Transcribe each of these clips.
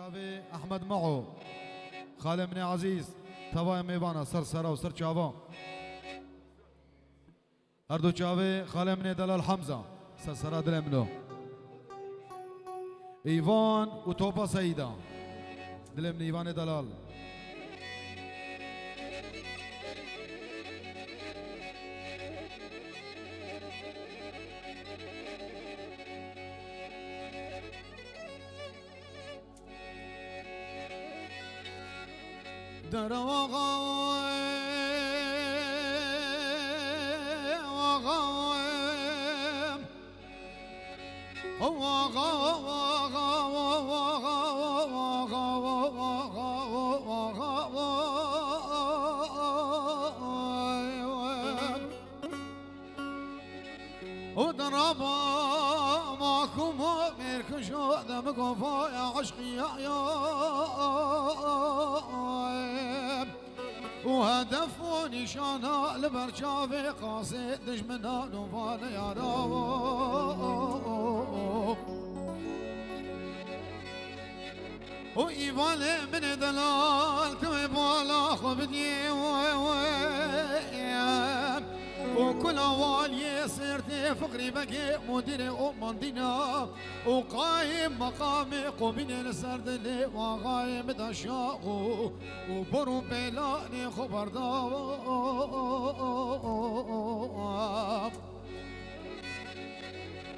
چاوی احمد معو خاله من عزیز تبای میوانا سر سرا و سر چاوا هر دو چاوی خاله من دلال حمزه سر سرا دل منو ایوان و توپا سیدا دل من ایوان دلال در ماكم مركشو دمكم فايا عشقي يا وهدف ونشانا لبرشافي قاصد دجمنا نوفان يا راو وإيفان من دلال تبالا خبدي وكل والي صرت فقري بقي مدير أماندينا وقايم مقامي قومين السرد اللي وقايم دشاء وبرو بلاني خبر داب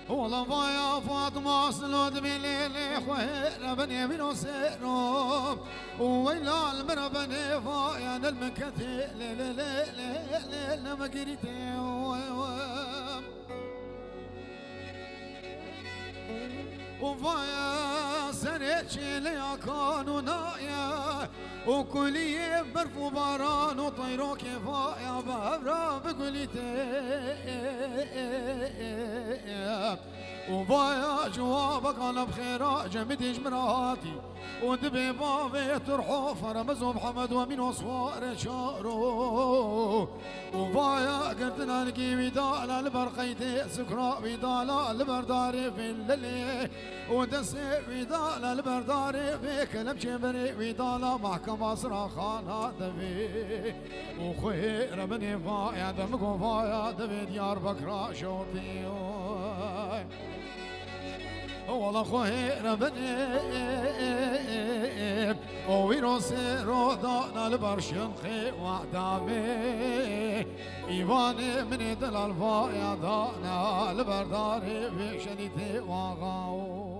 والله فايا فاطمة سلود بليلي خوير بني بنو سيرو ويلا المربني فايا المكتي ليلي ما قريتي وفايا سريتشي ليا كانوا نايا وكلي برفو باران وطيرو كفايا بابرا بقوليتي وفايا جوابك انا بخيرا جمديش مراتي ودبي بابي ترحو فرمز محمد ومن وصوار شارو وفايا قلتنا لقي بدالا البرقيتي سكرا بدالا البرداري في الليل ودسي بدالا البرداري في كلب شبري بدالا محكمة صراخان هذا في وخير بني فايا دمكو فايا دبي ديار بكرا شوطي والله خير بني ويروسي رودانا البرشن خي وعدامي ايواني من دلال فايا دانا البرداري في شنيتي واغاو